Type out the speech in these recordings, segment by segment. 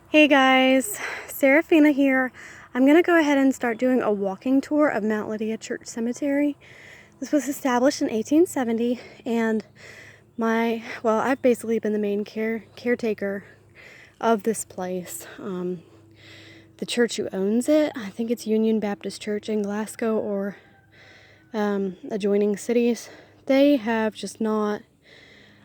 Hey guys, Serafina here. I'm going to go ahead and start doing a walking tour of Mount Lydia Church Cemetery. This was established in 1870 and I've basically been the main caretaker of this place. The church who owns it, I think it's Union Baptist Church in Glasgow or adjoining cities, they have just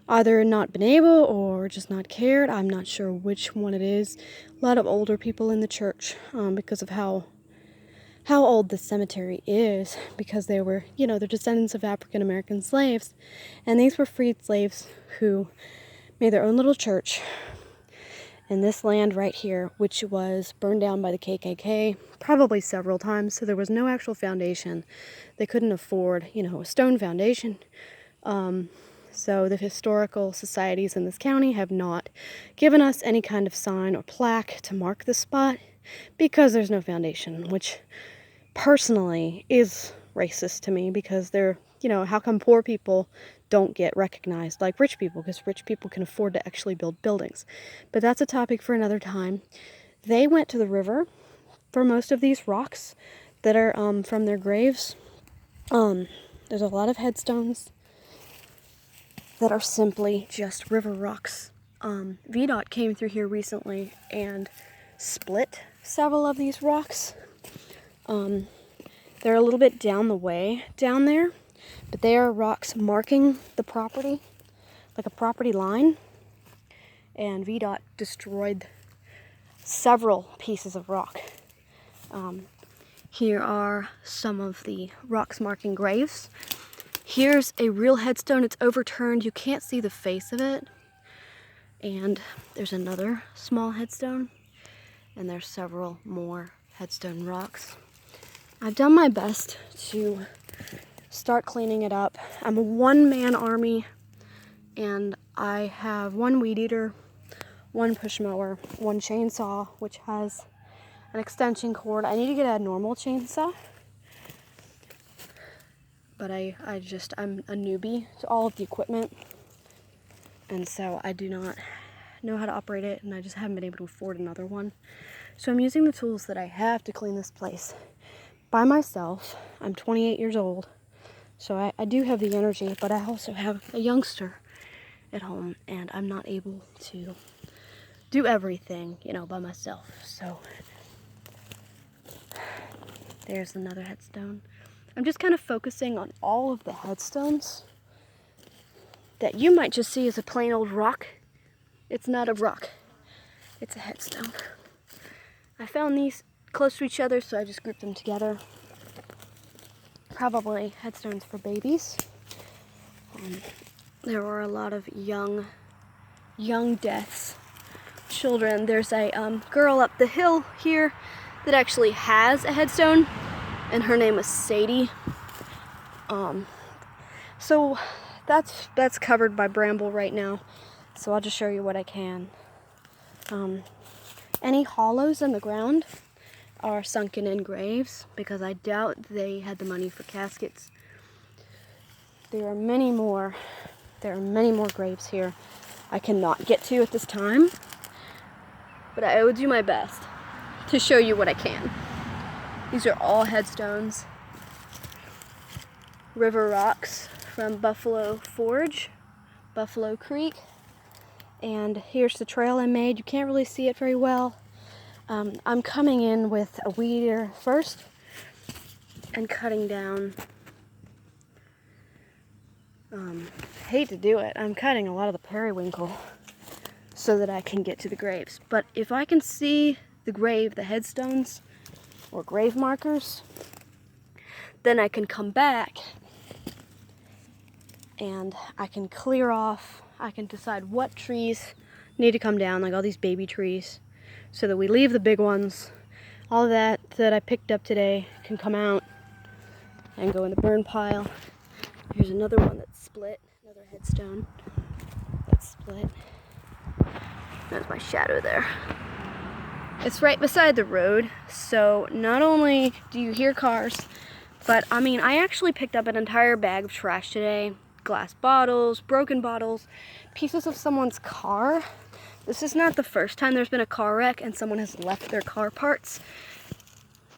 either not been able or just not cared. I'm not sure which one it is. A lot of older people in the church because of how old the cemetery is, because they were, they're descendants of African American slaves, and these were freed slaves who made their own little church in this land right here, which was burned down by the KKK probably several times, so there was no actual foundation. They couldn't afford, a stone foundation. So the historical societies in this county have not given us any kind of sign or plaque to mark the spot because there's no foundation, which personally is racist to me, because they're, how come poor people don't get recognized like rich people? Because rich people can afford to actually build buildings. But that's a topic for another time. They went to the river for most of these rocks that are from their graves. There's a lot of headstones that are simply just river rocks. VDOT came through here recently and split several of these rocks. They're a little bit down the way down there, but they are rocks marking the property, like a property line, and VDOT destroyed several pieces of rock. Here are some of the rocks marking graves. Here's a real headstone. It's overturned. You can't see the face of it. And there's another small headstone. And there's several more headstone rocks. I've done my best to start cleaning it up. I'm a one-man army, and I have one weed eater, one push mower, one chainsaw, which has an extension cord. I need to get a normal chainsaw, but I'm a newbie to all of the equipment, and so I do not know how to operate it, and I just haven't been able to afford another one. So I'm using the tools that I have to clean this place by myself. I'm 28 years old, so I do have the energy, but I also have a youngster at home, and I'm not able to do everything, by myself. So there's another headstone. I'm just kind of focusing on all of the headstones that you might just see as a plain old rock. It's not a rock, it's a headstone. I found these close to each other, so I just grouped them together. Probably headstones for babies. There were a lot of young deaths, children. There's a girl up the hill here that actually has a headstone, and her name was Sadie. So that's covered by bramble right now, so I'll just show you what I can. Any hollows in the ground are sunken in graves, because I doubt they had the money for caskets. There are many more graves here I cannot get to at this time, but I will do my best to show you what I can. These are all headstones. River rocks from Buffalo Forge, Buffalo Creek. And here's the trail I made. You can't really see it very well. I'm coming in with a weed eater first and cutting down. Hate to do it. I'm cutting a lot of the periwinkle so that I can get to the graves. But if I can see the grave, the headstones, or grave markers, then I can come back and I can clear off. I can decide what trees need to come down, like all these baby trees, so that we leave the big ones. All of that I picked up today can come out and go in the burn pile. Here's another one that's split, another headstone that's split. There's my shadow there. It's right beside the road, so not only do you hear cars, but I actually picked up an entire bag of trash today. Glass bottles, broken bottles, pieces of someone's car This is not the first time there's been a car wreck and someone has left their car parts.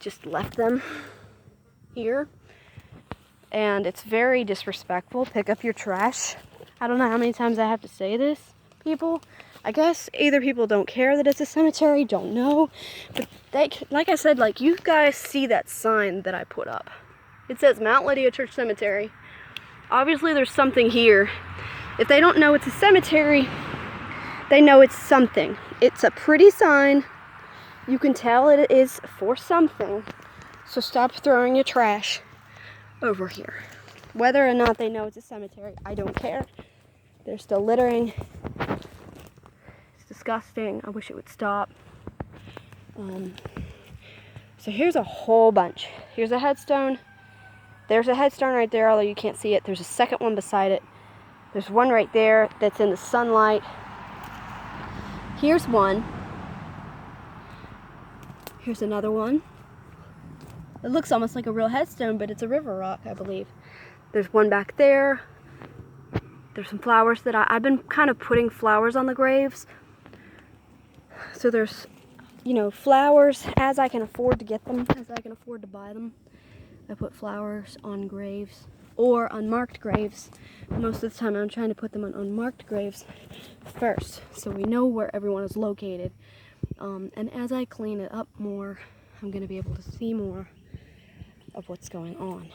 Just left them here. And it's very disrespectful. Pick up your trash. I don't know how many times I have to say this, people. I guess either people don't care that it's a cemetery, don't know. But like I said, like, you guys see that sign that I put up. It says Mount Lydia Church Cemetery. Obviously there's something here. If they don't know it's a cemetery, they know it's something. It's a pretty sign. You can tell it is for something. So stop throwing your trash over here. Whether or not they know it's a cemetery, I don't care. They're still littering. It's disgusting. I wish it would stop. So here's a whole bunch. Here's a headstone. There's a headstone right there, although you can't see it. There's a second one beside it. There's one right there that's in the sunlight. Here's one. Here's another one. It looks almost like a real headstone, but it's a river rock, I believe. There's one back there. There's some flowers that I've been kind of putting flowers on the graves. So there's, you know, flowers as I can afford to get them, as I can afford to buy them. I put flowers on graves or unmarked graves. Most of the time I'm trying to put them on unmarked graves first, so we know where everyone is located. And as I clean it up more, I'm going to be able to see more of what's going on.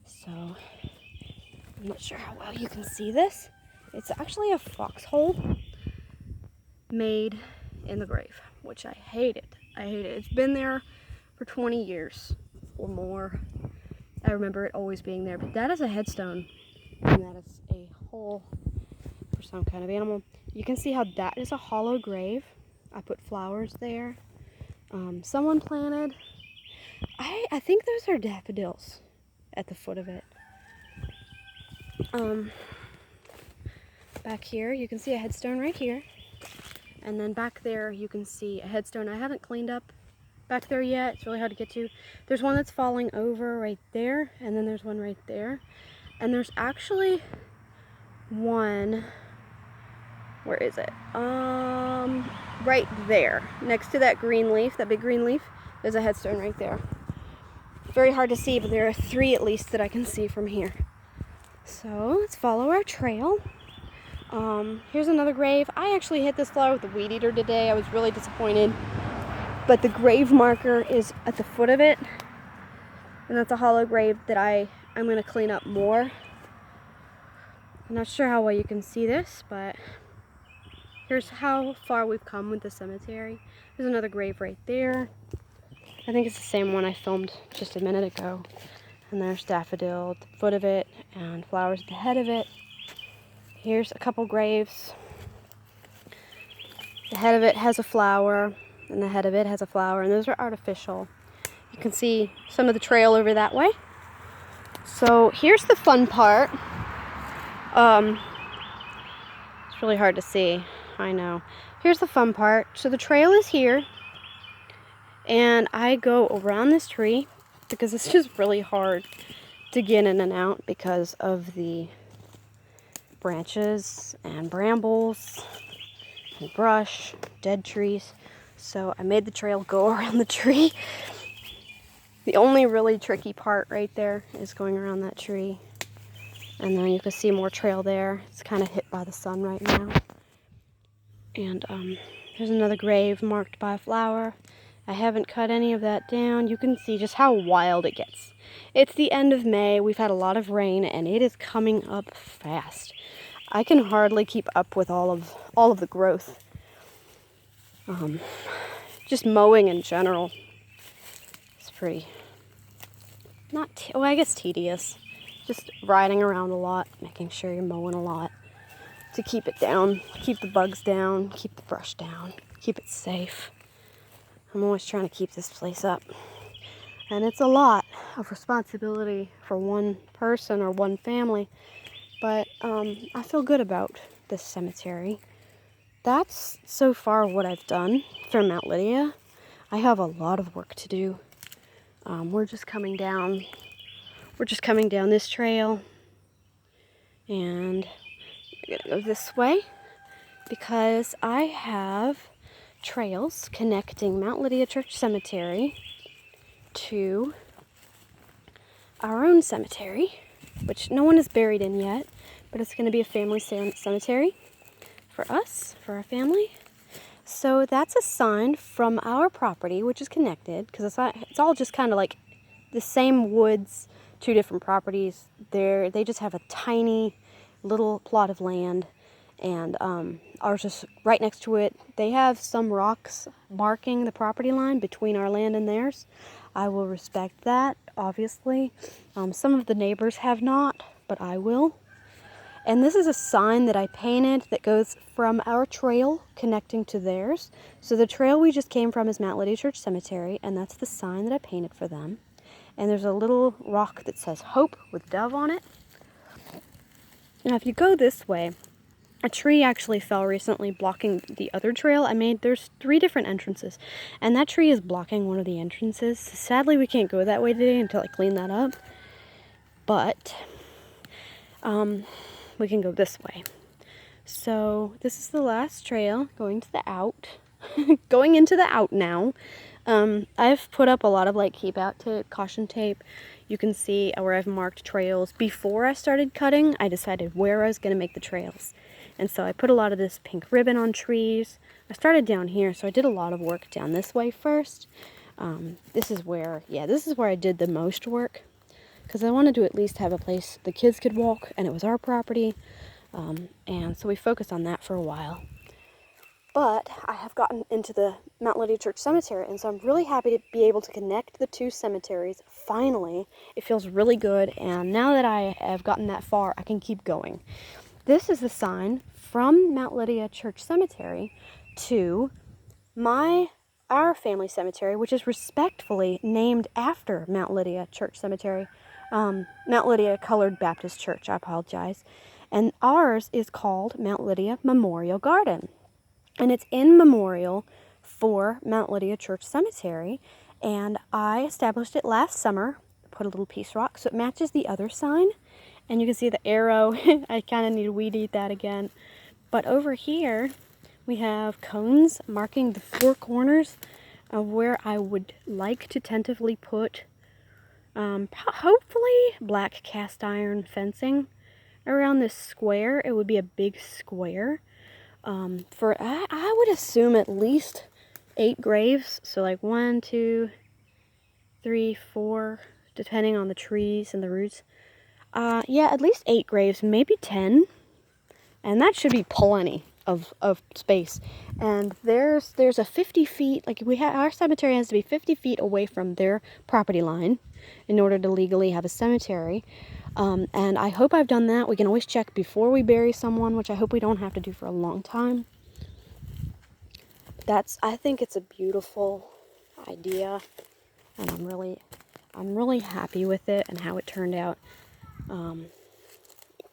So, I'm not sure how well you can see this. It's actually a foxhole made in the grave, which I hate it. I hate it. It's been there for 20 years or more. I remember it always being there, but that is a headstone, and that is a hole for some kind of animal. You can see how that is a hollow grave. I put flowers there. Someone planted, I think those are daffodils at the foot of it. Back here, you can see a headstone right here. And then back there, you can see a headstone I haven't cleaned up back there yet. It's really hard to get to. There's one that's falling over right there, and then there's one right there. And there's actually one, where is it? Right there, next to that green leaf, that big green leaf, there's a headstone right there. Very hard to see, but there are 3 at least that I can see from here. So let's follow our trail. Here's another grave. I actually hit this flower with a weed eater today. I was really disappointed. But the grave marker is at the foot of it. And that's a hollow grave that I'm going to clean up more. I'm not sure how well you can see this, but here's how far we've come with the cemetery. There's another grave right there. I think it's the same one I filmed just a minute ago. And there's daffodil at the foot of it and flowers at the head of it. Here's a couple graves. The head of it has a flower, and the head of it has a flower, and those are artificial. You can see some of the trail over that way. So here's the fun part. It's really hard to see, I know. Here's the fun part. So the trail is here, and I go around this tree because it's just really hard to get in and out because of the branches and brambles and brush, dead trees. So I made the trail go around the tree. The only really tricky part right there is going around that tree. And then you can see more trail there. It's kind of hit by the sun right now. And there's another grave marked by a flower. I haven't cut any of that down. You can see just how wild it gets. It's the end of May. We've had a lot of rain, and it is coming up fast. I can hardly keep up with all of the growth. Just mowing in general. It's pretty, well, I guess tedious. Just riding around a lot, making sure you're mowing a lot to keep it down, keep the bugs down, keep the brush down, keep it safe. I'm always trying to keep this place up. And it's a lot of responsibility for one person or one family. But I feel good about this cemetery. That's so far what I've done for Mount Lydia. I have a lot of work to do. We're just coming down this trail, and we're gonna go this way. because I have trails connecting Mount Lydia Church Cemetery to our own cemetery, which no one is buried in yet, but it's going to be a family cemetery for us, for our family. So that's a sign from our property, which is connected, because it's all just kind of like the same woods, two different properties. They just have a tiny little plot of land, and ours is right next to it. They have some rocks marking the property line between our land and theirs. I will respect that, obviously. Some of the neighbors have not, but I will. And this is a sign that I painted that goes from our trail connecting to theirs. So the trail we just came from is Mount Lydia Church Cemetery, and that's the sign that I painted for them. And there's a little rock that says Hope with dove on it. Now if you go this way, a tree actually fell recently blocking the other trail I made. There's 3 different entrances, and that tree is blocking one of the entrances. Sadly, we can't go that way today until I clean that up. But we can go this way. So this is the last trail going to the out. Going into the out now. I've put up a lot of like keep out tape, caution tape. You can see where I've marked trails. Before I started cutting, I decided where I was going to make the trails. And so I put a lot of this pink ribbon on trees. I started down here, so I did a lot of work down this way first. This is where I did the most work, because I wanted to at least have a place the kids could walk, and it was our property. And so we focused on that for a while. But I have gotten into the Mount Lydia Church Cemetery, and so I'm really happy to be able to connect the 2 cemeteries. Finally, it feels really good, and now that I have gotten that far, I can keep going. This is the sign from Mount Lydia Church Cemetery to our family cemetery, which is respectfully named after Mount Lydia Church Cemetery. Mount Lydia Colored Baptist Church, I apologize. And ours is called Mount Lydia Memorial Garden. And it's in memorial for Mount Lydia Church Cemetery. And I established it last summer, put a little peace rock so it matches the other sign. And you can see the arrow. I kind of need to weed eat that again. But over here, we have cones marking the 4 corners of where I would like to tentatively put, hopefully, black cast iron fencing around this square. It would be a big square. I would assume at least 8 graves. So like 1, 2, 3, 4, depending on the trees and the roots. At least 8 graves, maybe 10. And that should be plenty of space. And there's a 50 feet, like our cemetery has to be 50 feet away from their property line in order to legally have a cemetery. And I hope I've done that. We can always check before we bury someone, which I hope we don't have to do for a long time. I think it's a beautiful idea, and I'm really happy with it and how it turned out.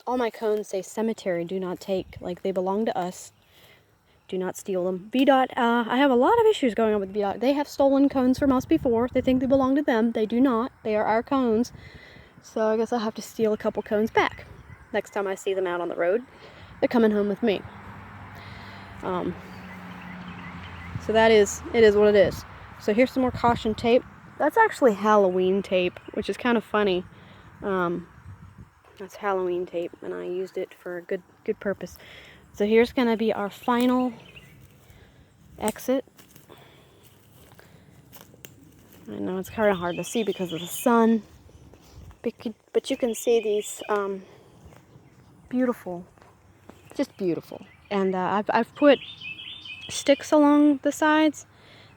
All my cones say cemetery, do not take, like they belong to us. Do not steal them. VDOT, I have a lot of issues going on with VDOT. They have stolen cones from us before. They think they belong to them. They do not. They are our cones. So I guess I'll have to steal a couple cones back. Next time I see them out on the road, they're coming home with me. So it is what it is. So here's some more caution tape. That's actually Halloween tape, which is kind of funny. That's Halloween tape, and I used it for a good purpose. So here's going to be our final exit. I know it's kind of hard to see because of the sun, but you can see these beautiful, just beautiful. And I've put sticks along the sides.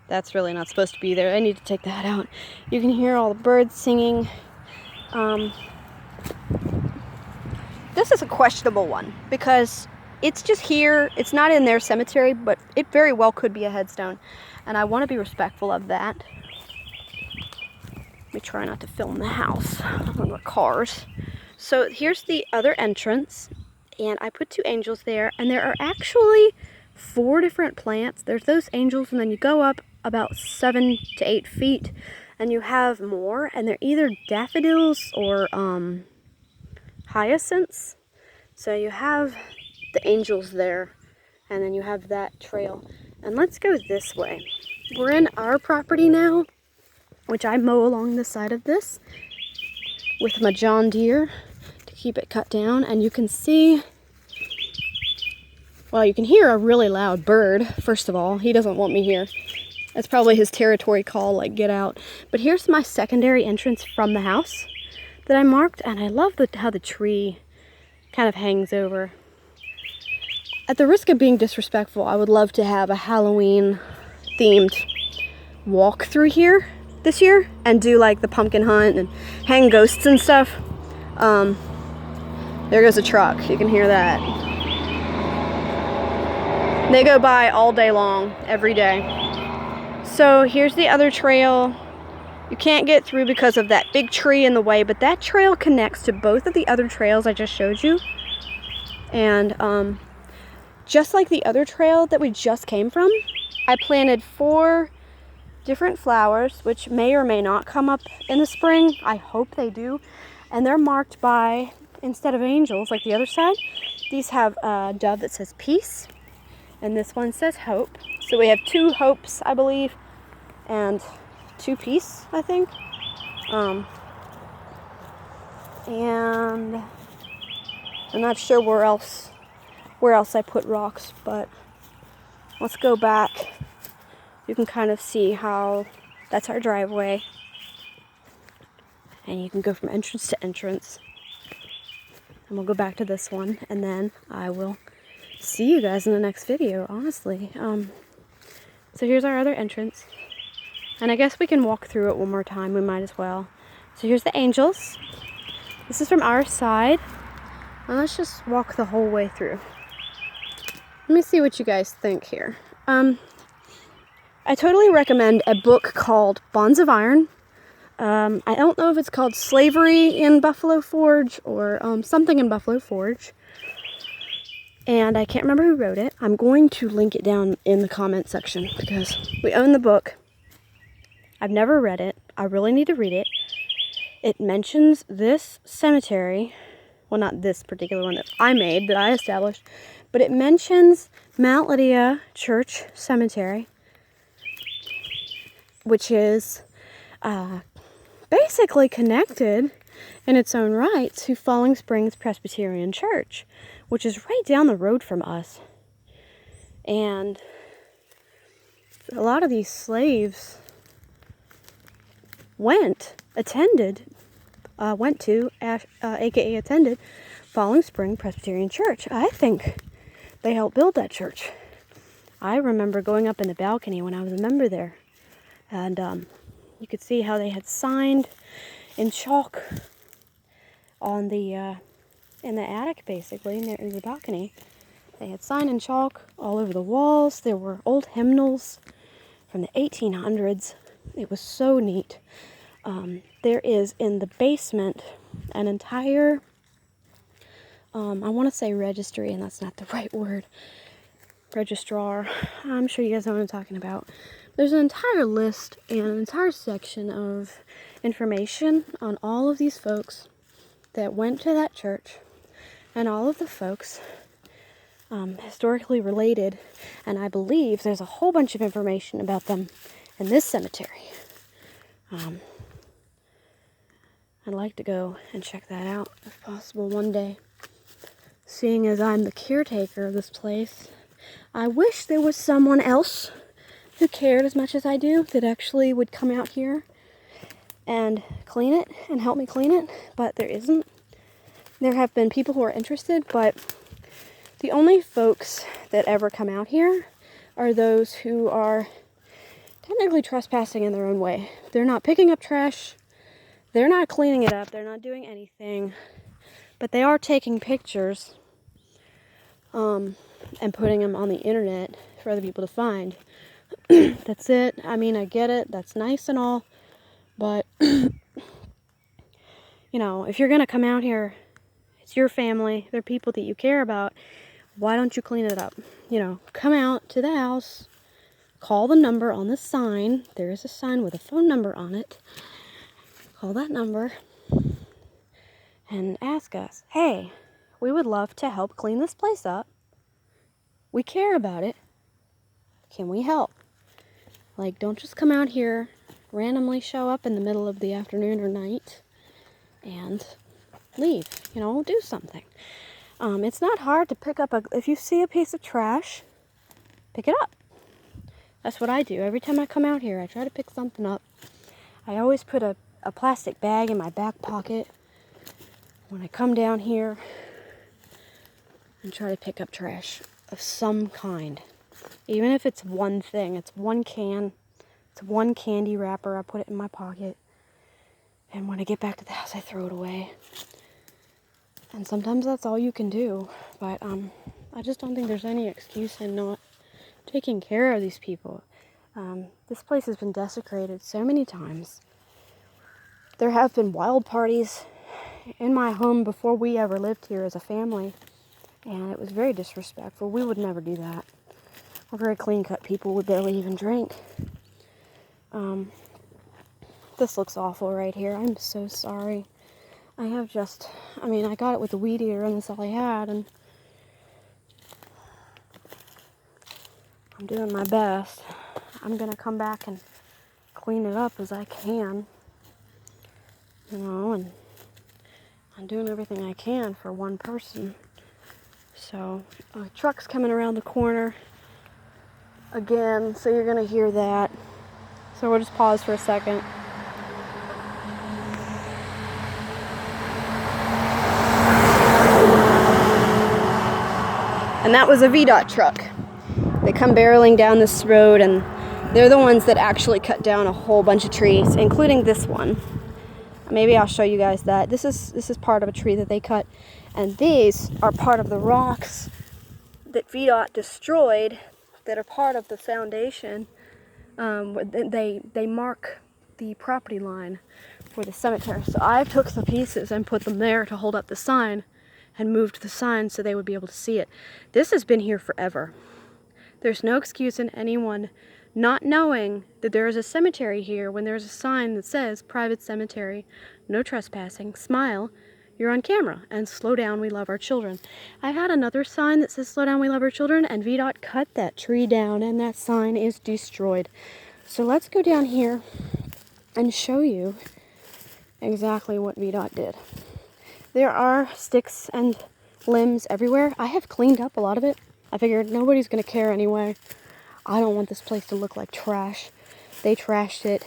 That's really not supposed to be there. I need to take that out. You can hear all the birds singing. This is a questionable one because it's just here. It's not in their cemetery, but it very well could be a headstone. And I want to be respectful of that. Let me try not to film the house or the cars. So here's the other entrance. And I put 2 angels there. And there are actually 4 different plants. There's those angels, and then you go up about 7 to 8 feet. And you have more. And they're either daffodils or hyacinths. So you have the angels there, and then you have that trail. And let's go this way. We're in our property now, which I mow along the side of this with my John Deere to keep it cut down. And you can see, well, you can hear a really loud bird. First of all, he doesn't want me here. That's probably his territory call, like, get out. But here's my secondary entrance from the house that I marked, and I love how the tree kind of hangs over. At the risk of being disrespectful, I would love to have a Halloween themed walk through here this year and do like the pumpkin hunt and hang ghosts and stuff. There goes a truck. You can hear that. They go by all day long, every day. So here's the other trail. You can't get through because of that big tree in the way, but that trail connects to both of the other trails I just showed you. And just like the other trail that we just came from, I planted 4 different flowers, which may or may not come up in the spring. I hope they do. And they're marked by, instead of angels like the other side, these have a dove that says peace, and this one says hope. So we have 2 hopes, I believe, and 2 peace, I think. And I'm not sure where else I put rocks, but let's go back. You can kind of see how that's our driveway, and you can go from entrance to entrance. And we'll go back to this one, and then I will see you guys in the next video, honestly. So here's our other entrance, and I guess we can walk through it one more time. We might as well. So here's the angels. This is from our side, and let's just walk the whole way through. Let me see what you guys think here. I totally recommend a book called Bonds of Iron. I don't know if it's called Slavery in Buffalo Forge or something in Buffalo Forge. And I can't remember who wrote it. I'm going to link it down in the comment section because we own the book. I've never read it. I really need to read it. It mentions this cemetery. Well, not this particular one that I made, that I established. But it mentions Mount Lydia Church Cemetery, which is basically connected in its own right to Falling Springs Presbyterian Church, which is right down the road from us. And a lot of these slaves attended Falling Spring Presbyterian Church. I think they helped build that church. I remember going up in the balcony when I was a member there, and you could see how they had signed in chalk on the in the attic, basically, in the balcony. They had signed in chalk all over the walls. There were old hymnals from the 1800s. It was so neat. There is in the basement an entire, I want to say registry, and that's not the right word. Registrar. I'm sure you guys know what I'm talking about. There's an entire list and an entire section of information on all of these folks that went to that church, and all of the folks historically related, and I believe there's a whole bunch of information about them in this cemetery. I'd like to go and check that out if possible one day. Seeing as I'm the caretaker of this place, I wish there was someone else who cared as much as I do that actually would come out here and clean it and help me clean it, but there isn't. There have been people who are interested, but the only folks that ever come out here are those who are technically trespassing in their own way. They're not picking up trash, they're not cleaning it up, they're not doing anything, but they are taking pictures and putting them on the internet for other people to find. That's it. I mean, I get it, that's nice and all, but you know, if you're gonna come out here, it's your family, they're people that you care about, why don't you clean it up? You know, come out to the house, call the number on the sign. There is a sign with a phone number on it. Call that number and ask us, hey, we would love to help clean this place up. we care about it. Can we help? Like, don't just come out here, randomly show up in the middle of the afternoon or night and leave. You know, do something. It's not hard to pick up if you see a piece of trash, pick it up. That's what I do. Every time I come out here, I try to pick something up. I always put a plastic bag in my back pocket when I come down here and try to pick up trash of some kind. Even if it's one thing, it's one can, it's one candy wrapper, I put it in my pocket. And when I get back to the house, I throw it away. And sometimes that's all you can do. But I just don't think there's any excuse in not taking care of these people. This place has been desecrated so many times. There have been wild parties in my home before we ever lived here as a family. And it was very disrespectful. We would never do that. We're very clean-cut people. We barely even drink. This looks awful right here. I'm so sorry. I got it with the weed eater, and that's all I had, and I'm doing my best. I'm gonna come back and clean it up as I can, you know, and I'm doing everything I can for one person. So, a truck's coming around the corner again, so you're gonna hear that. So we'll just pause for a second. And that was a VDOT truck. They come barreling down this road, and they're the ones that actually cut down a whole bunch of trees, including this one. Maybe I'll show you guys that. This is part of a tree that they cut, and these are part of the rocks that VDOT destroyed that are part of the foundation. They mark the property line for the cemetery. So I took the pieces and put them there to hold up the sign, and moved the sign so they would be able to see it. This has been here forever. There's no excuse in anyone not knowing that there is a cemetery here when there's a sign that says private cemetery, no trespassing, smile, you're on camera, and slow down, we love our children. I had another sign that says slow down, we love our children, and VDOT cut that tree down, and that sign is destroyed. So let's go down here and show you exactly what VDOT did. There are sticks and limbs everywhere. I have cleaned up a lot of it. I figured nobody's going to care anyway. I don't want this place to look like trash. They trashed it.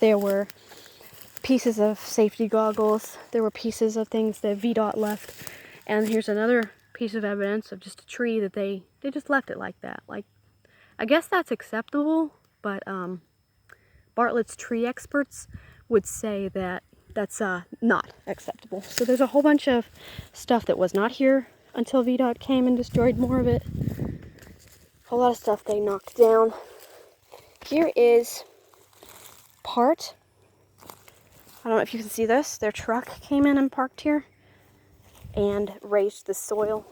There were pieces of safety goggles. There were pieces of things that VDOT left. And here's another piece of evidence of just a tree that they just left it like that. Like, I guess that's acceptable, but Bartlett's tree experts would say that that's not acceptable. So there's a whole bunch of stuff that was not here until VDOT came and destroyed more of it. A whole lot of stuff they knocked down. Here is part, I don't know if you can see this, their truck came in and parked here and raised the soil.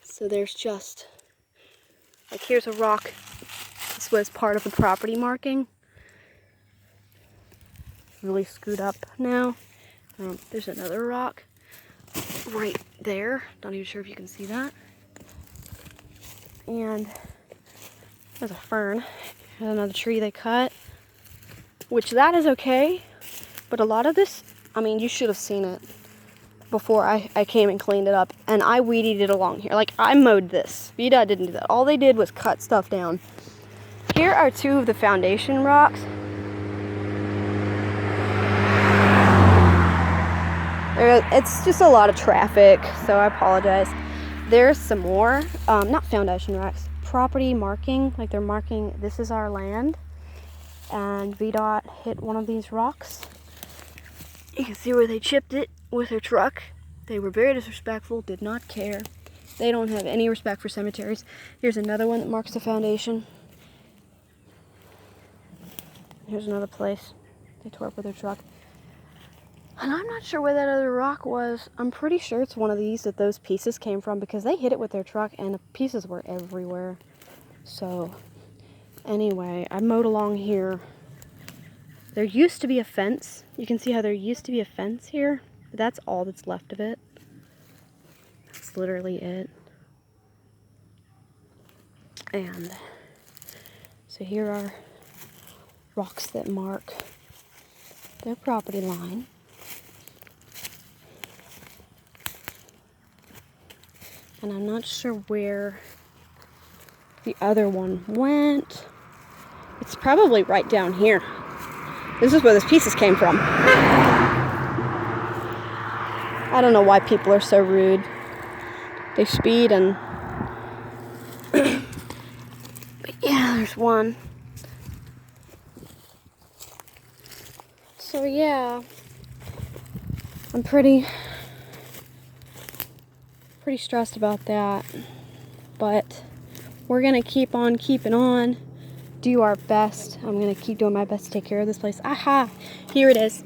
So there's just, like, here's a rock. This was part of the property marking. Really screwed up now. There's another rock right there. Not even sure if you can see that. And there's a fern. There's another tree they cut, which that is okay. But a lot of this, I mean, you should have seen it before I came and cleaned it up. And I weeded it along here. Like, I mowed this. VDOT didn't do that. All they did was cut stuff down. Here are two of the foundation rocks. It's just a lot of traffic, so I apologize. There's some more, not foundation rocks, property marking, like they're marking this is our land, and VDOT hit one of these rocks. You can see where they chipped it with their truck. They were very disrespectful, did not care. They don't have any respect for cemeteries. Here's another one that marks the foundation. Here's another place they tore up with their truck. And I'm not sure where that other rock was. I'm pretty sure it's one of these that those pieces came from, because they hit it with their truck and the pieces were everywhere. So, anyway, I mowed along here. There used to be a fence. You can see how there used to be a fence here. But that's all that's left of it. That's literally it. And so here are rocks that mark their property line. And I'm not sure where the other one went. It's probably right down here. This is where those pieces came from. I don't know why people are so rude. They speed and... But yeah, there's one. So yeah, I'm pretty stressed about that. But we're gonna keep on keeping on. Do our best. I'm gonna keep doing my best to take care of this place. Aha! Here it is.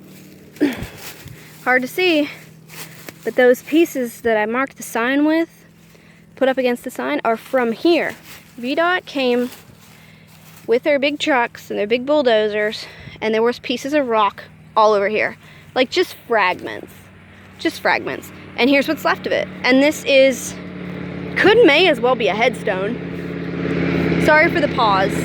Hard to see, but those pieces that I marked the sign with, put up against the sign, are from here. VDOT came with their big trucks and their big bulldozers, and there was pieces of rock all over here. Like just fragments. Just fragments. And here's what's left of it. And this may as well be a headstone. Sorry for the pause.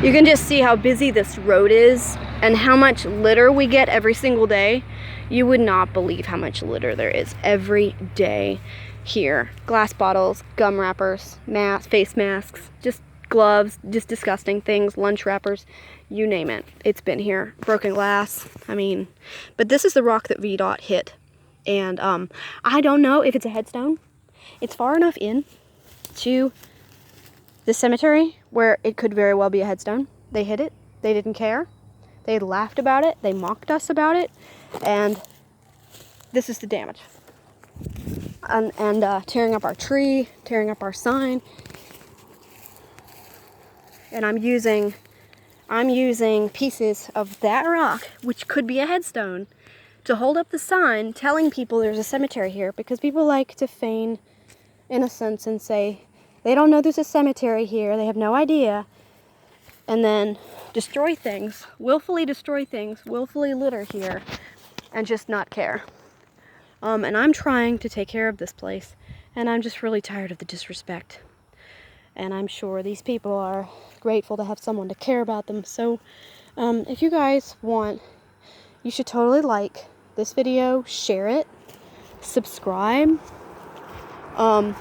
You can just see how busy this road is and how much litter we get every single day. You would not believe how much litter there is every day here. Glass bottles, gum wrappers, face masks, just gloves, just disgusting things, lunch wrappers, you name it. It's been here. Broken glass, I mean. But this is the rock that VDOT hit. And I don't know if it's a headstone. It's far enough in to the cemetery where it could very well be a headstone. They hit it. They didn't care. They laughed about it. They mocked us about it. And this is the damage. And tearing up our tree, tearing up our sign. And I'm using pieces of that rock, which could be a headstone, to hold up the sign telling people there's a cemetery here, because people like to feign innocence and say they don't know there's a cemetery here, they have no idea, and then destroy things, willfully litter here, and just not care. And I'm trying to take care of this place, and I'm just really tired of the disrespect. And I'm sure these people are grateful to have someone to care about them. So if you guys want, you should totally like this video, share it, subscribe, and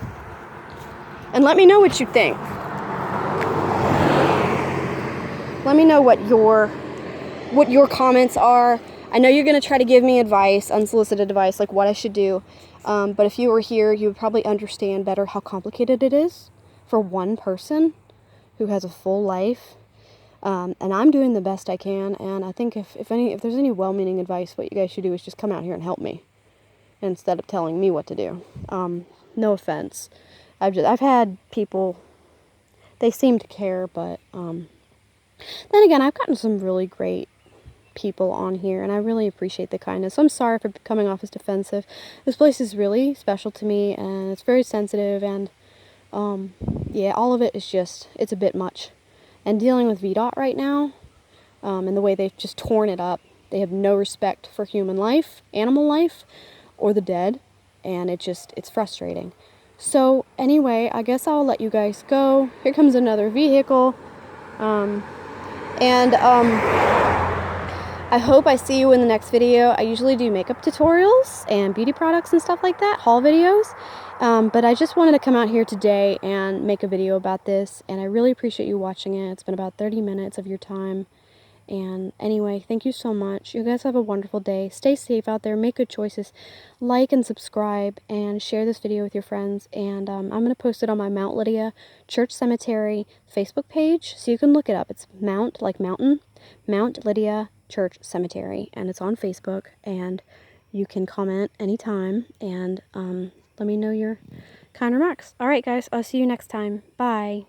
let me know what you think. Let me know what your comments are. I know you're going to try to give me advice, unsolicited advice, like what I should do. But if you were here, you would probably understand better how complicated it is for one person who has a full life. And I'm doing the best I can, and I think if there's any well-meaning advice, what you guys should do is just come out here and help me instead of telling me what to do. No offense. I've had people, they seem to care, but then again, I've gotten some really great people on here, and I really appreciate the kindness. So I'm sorry for coming off as defensive. This place is really special to me, and it's very sensitive, and yeah, all of it is just, it's a bit much. And dealing with VDOT right now, and the way they've just torn it up, they have no respect for human life, animal life, or the dead, and it's frustrating. So anyway, I guess I'll let you guys go. Here comes another vehicle, I hope I see you in the next video. I usually do makeup tutorials and beauty products and stuff like that, haul videos. But I just wanted to come out here today and make a video about this, and I really appreciate you watching it. It's been about 30 minutes of your time. And anyway, thank you so much. You guys have a wonderful day. Stay safe out there. Make good choices. Like and subscribe and share this video with your friends. And I'm going to post it on my Mount Lydia Church Cemetery Facebook page, so you can look it up. It's Mount, like mountain, Mount Lydia Church Cemetery, and it's on Facebook, and you can comment anytime and let me know your kind remarks. All right, guys, I'll see you next time. Bye.